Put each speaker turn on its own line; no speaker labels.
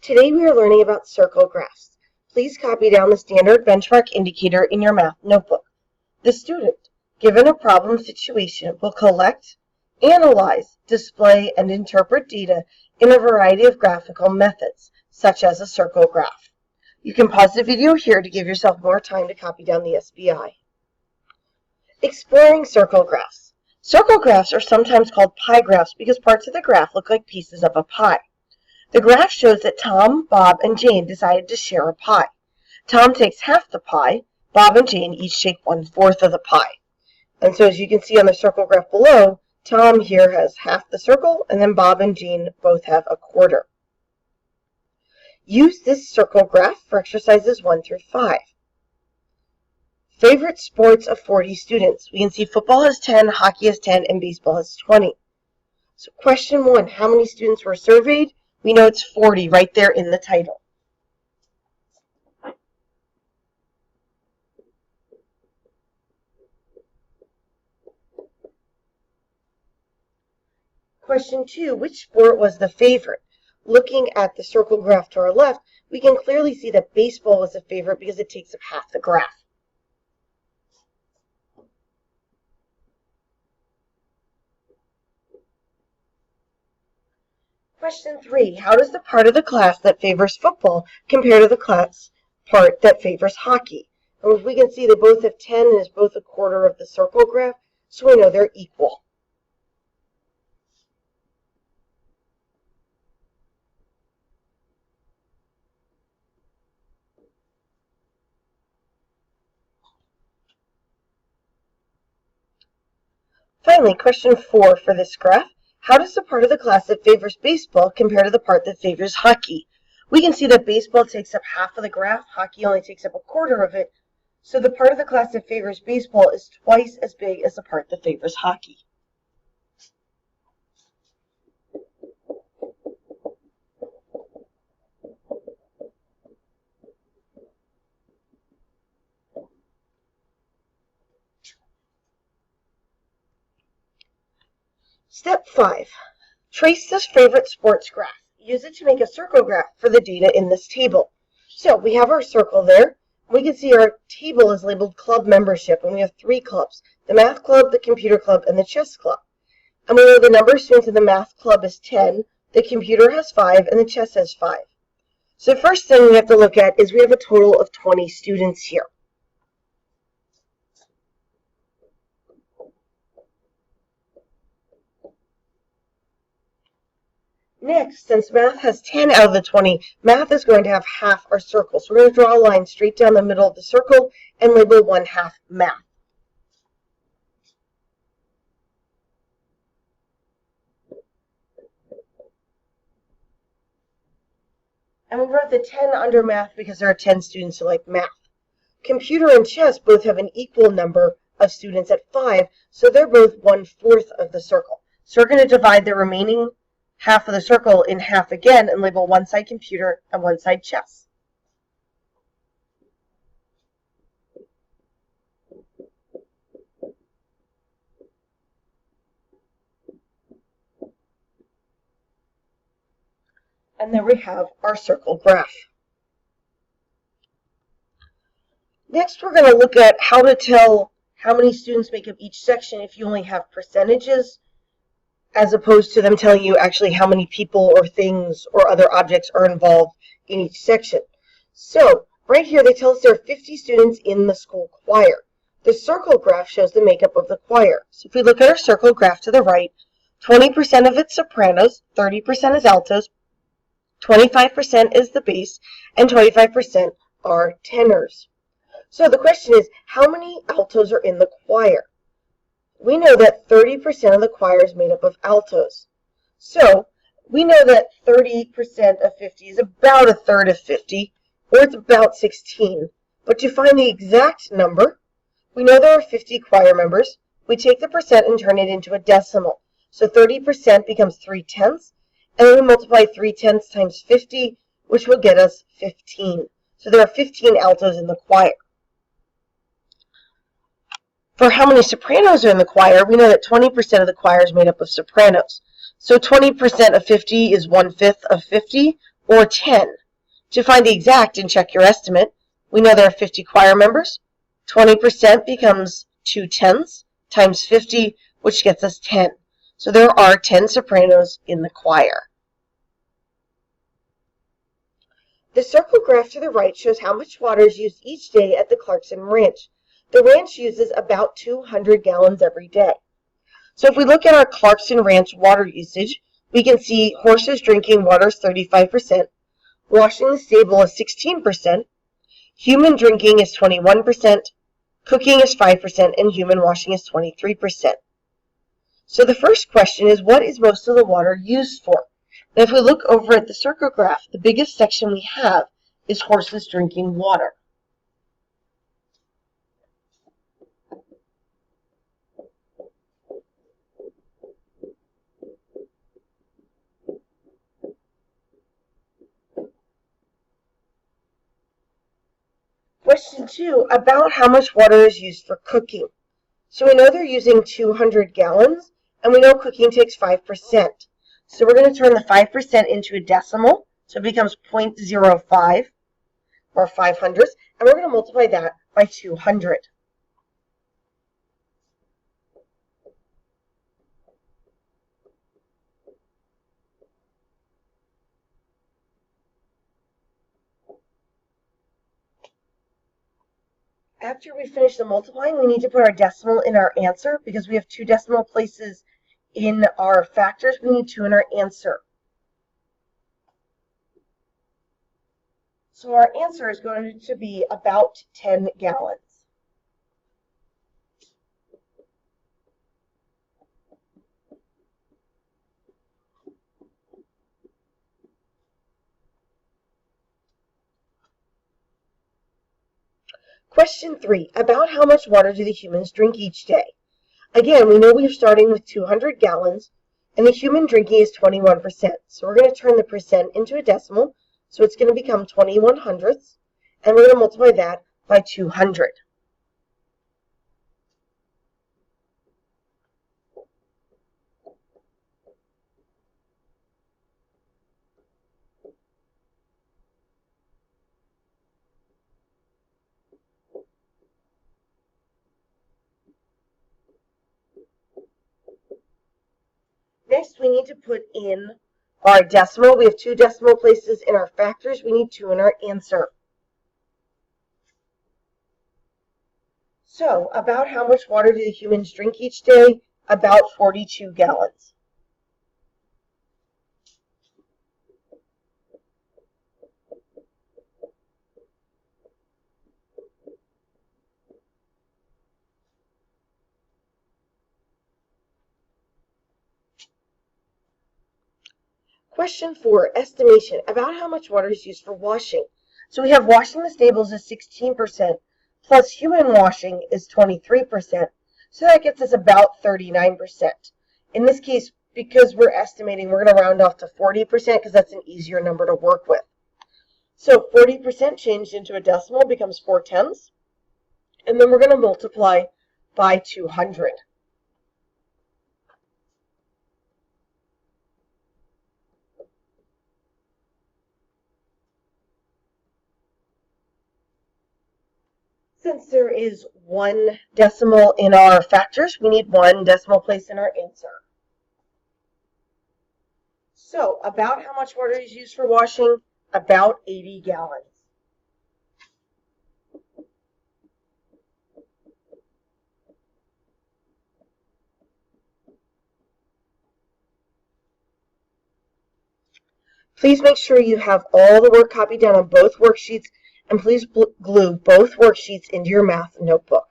Today we are learning about circle graphs. Please copy down the standard benchmark indicator in your math notebook. The student, given a problem situation, will collect, analyze, display, and interpret data in a variety of graphical methods, such as a circle graph. You can pause the video here to give yourself more time to copy down the SBI. Exploring circle graphs. Circle graphs are sometimes called pie graphs because parts of the graph look like pieces of a pie. The graph shows that Tom, Bob, and Jane decided to share a pie. Tom takes half the pie. Bob and Jane each take 1/4 of the pie. And so as you can see on the circle graph below, Tom here has half the circle, and then Bob and Jane both have 1/4. Use this circle graph for exercises 1 through 5. Favorite sports of 40 students. We can see football has 10, hockey has 10, and baseball has 20. So question 1, how many students were surveyed? We know it's 40 right there in the title. Question 2, which sport was the favorite? Looking at the circle graph to our left, we can clearly see that baseball was the favorite because it takes up half the graph. Question 3, how does the part of the class that favors football compare to the class part that favors hockey? And we can see they both have 10 and is both 1/4 of the circle graph, so we know they're equal. Finally, question 4 for this graph. How does the part of the class that favors baseball compare to the part that favors hockey? We can see that baseball takes up half of the graph, hockey only takes up 1/4 of it, so the part of the class that favors baseball is twice as big as the part that favors hockey. Step 5. Trace this favorite sports graph. Use it to make a circle graph for the data in this table. So we have our circle there. We can see our table is labeled club membership, and we have 3 clubs: the math club, the computer club, and the chess club. And we know the number of students in the math club is 10, the computer has 5, and the chess has 5. So the first thing we have to look at is we have a total of 20 students here. Next, since math has 10 out of the 20, math is going to have half our circle. So we're going to draw a line straight down the middle of the circle and label 1/2 math. And we wrote the 10 under math because there are 10 students who like math. Computer and chess both have an equal number of students at 5, so they're both 1/4 of the circle. So we're going to divide the remaining half of the circle in half again and label one side computer and one side chess. And there we have our circle graph. Next, we're going to look at how to tell how many students make up each section if you only have percentages, as opposed to them telling you actually how many people or things or other objects are involved in each section. So right here they tell us there are 50 students in the school choir. The circle graph shows the makeup of the choir. So if we look at our circle graph to the right, 20% of it's sopranos, 30% is altos, 25% is the bass, and 25% are tenors. So the question is, how many altos are in the choir? We know that 30% of the choir is made up of altos. So we know that 30% of 50 is about 1/3 of 50, or it's about 16. But to find the exact number, we know there are 50 choir members. We take the percent and turn it into a decimal. So 30% becomes 3/10, and then we multiply 3/10 times 50, which will get us 15. So there are 15 altos in the choir. For how many sopranos are in the choir, we know that 20% of the choir is made up of sopranos. So 20% of 50 is 1/5 of 50, or 10? To find the exact and check your estimate, we know there are 50 choir members. 20% becomes 2/10 times 50, which gets us 10. So there are 10 sopranos in the choir. The circle graph to the right shows how much water is used each day at the Clarkson Ranch. The ranch uses about 200 gallons every day. So if we look at our Clarkson Ranch water usage, we can see horses drinking water is 35%, washing the stable is 16%, human drinking is 21%, cooking is 5%, and human washing is 23%. So the first question is, what is most of the water used for? And if we look over at the circle graph, the biggest section we have is horses drinking water. Question 2, about how much water is used for cooking. So we know they're using 200 gallons, and we know cooking takes 5%. So we're going to turn the 5% into a decimal, so it becomes 0.05, or 5/100, and we're going to multiply that by 200. After we finish the multiplying, we need to put our decimal in our answer. Because we have 2 decimal places in our factors, we need 2 in our answer. So our answer is going to be about 10 gallons. Question 3, about how much water do the humans drink each day? Again, we know we're starting with 200 gallons, and the human drinking is 21%. So we're going to turn the percent into a decimal, so it's going to become 21/100, and we're going to multiply that by 200. Next, we need to put in our decimal. We have 2 decimal places in our factors. We need 2 in our answer. So, about how much water do the humans drink each day? About 42 gallons. Question 4, estimation, about how much water is used for washing. So we have washing the stables is 16%, plus human washing is 23%, so that gets us about 39%. In this case, because we're estimating, we're going to round off to 40% because that's an easier number to work with. So 40% changed into a decimal becomes 4/10, and then we're going to multiply by 200. Since there is 1 decimal in our factors, we need 1 decimal place in our answer. So, about how much water is used for washing? About 80 gallons. Please make sure you have all the work copied down on both worksheets, and please glue both worksheets into your math notebook.